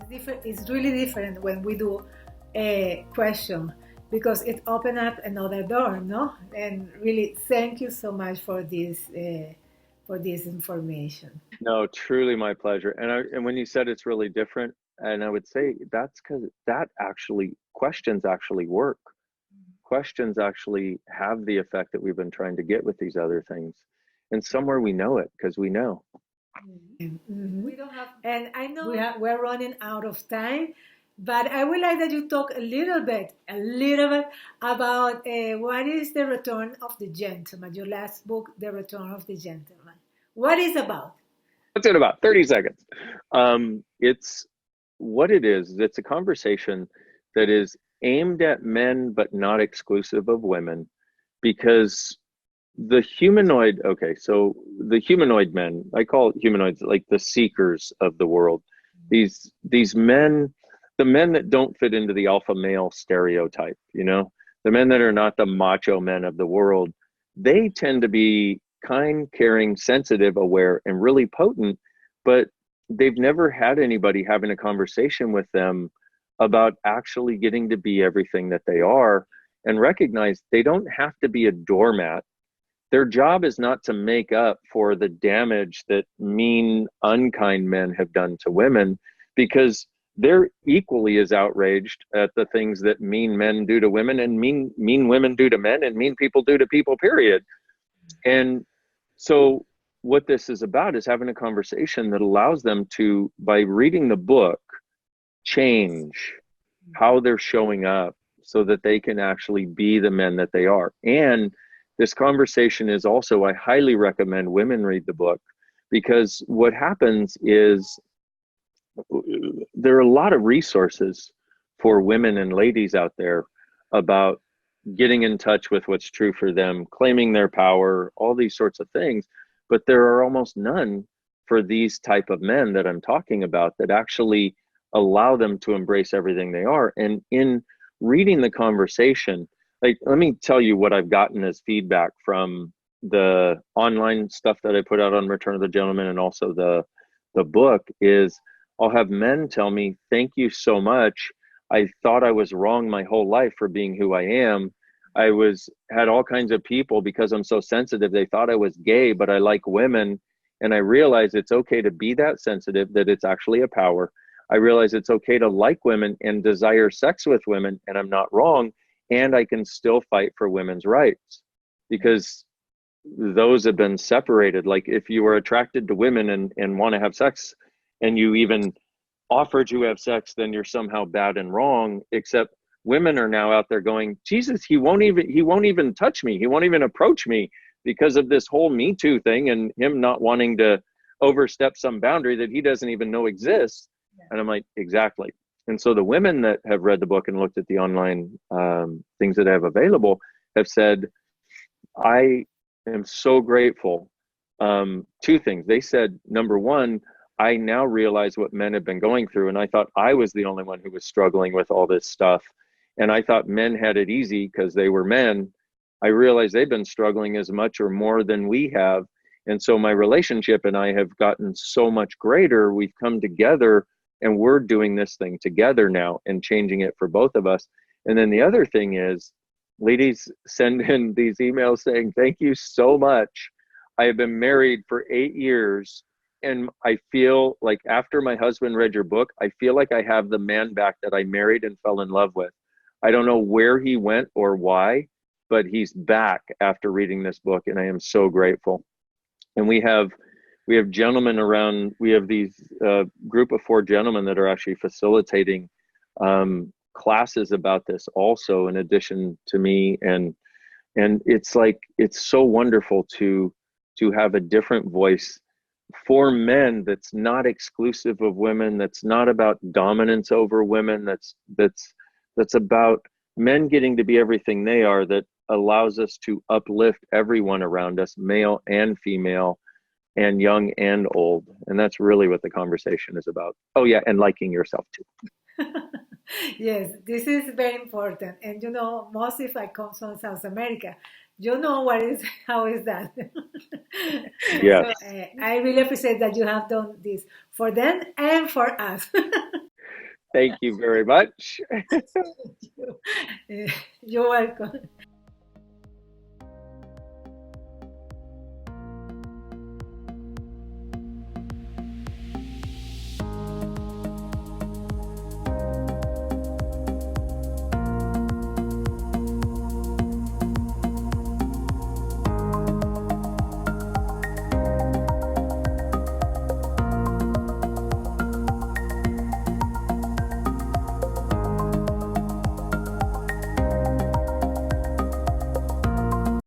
It's really different when we do a question because it opens up another door, no? And really, thank you so much for this information. No, truly my pleasure. And when you said it's really different, and I would say that's because that actually questions actually work. Questions actually have the effect that we've been trying to get with these other things. And somewhere we know it because we know. Mm-hmm. We don't have, and I know we're running out of time, but I would like that you talk a little bit about what is the Return of the Gentleman, your last book, The Return of the Gentleman. What is about? That's in about 30 seconds. It's what it is. It's a conversation that is aimed at men, but not exclusive of women, because the humanoid, okay, so the humanoid men, I call it humanoids, like the seekers of the world. These men, the men that don't fit into the alpha male stereotype, the men that are not the macho men of the world, they tend to be kind, caring, sensitive, aware, and really potent, but they've never had anybody having a conversation with them about actually getting to be everything that they are and recognize they don't have to be a doormat. Their job is not to make up for the damage that mean, unkind men have done to women, because they're equally as outraged at the things that mean men do to women and mean women do to men and mean people do to people, period. And so what this is about is having a conversation that allows them to, by reading the book, change how they're showing up so that they can actually be the men that they are. And this conversation is also, I highly recommend women read the book, because what happens is there are a lot of resources for women and ladies out there about getting in touch with what's true for them, claiming their power, all these sorts of things. But there are almost none for these type of men that I'm talking about that actually allow them to embrace everything they are. And in reading the conversation, like, let me tell you what I've gotten as feedback from the online stuff that I put out on Return of the Gentleman, and also the book is, I'll have men tell me, thank you so much. I thought I was wrong my whole life for being who I am. Had all kinds of people, because I'm so sensitive, they thought I was gay, but I like women. And I realized it's okay to be that sensitive, that it's actually a power. I realize it's okay to like women and desire sex with women, and I'm not wrong. And I can still fight for women's rights, because those have been separated. Like, if you are attracted to women and want to have sex, and you even offer to have sex, then you're somehow bad and wrong. Except women are now out there going, Jesus, he won't even touch me. He won't even approach me, because of this whole Me Too thing and him not wanting to overstep some boundary that he doesn't even know exists. Yeah. And I'm like, exactly. And so the women that have read the book and looked at the online things that I have available have said, I am so grateful. Two things. They said, number one, I now realize what men have been going through. And I thought I was the only one who was struggling with all this stuff. And I thought men had it easy because they were men. I realized they've been struggling as much or more than we have. And so my relationship and I have gotten so much greater. We've come together and we're doing this thing together now and changing it for both of us. And then the other thing is, ladies send in these emails saying, thank you so much. I have been married for 8 years. And I feel like after my husband read your book, I feel like I have the man back that I married and fell in love with. I don't know where he went or why, but he's back after reading this book. And I am so grateful. And we have gentlemen around, we have these group of 4 gentlemen that are actually facilitating classes about this also, in addition to me. And it's like, it's so wonderful to have a different voice for men that's not exclusive of women, that's not about dominance over women, that's about men getting to be everything they are, that allows us to uplift everyone around us, male and female, and young and old. And that's really what the conversation is about. Oh yeah, and liking yourself too. Yes, this is very important. And most if I come from South America, how is that? Yes. So I really appreciate that you have done this for them and for us. Thank you very much. You're welcome.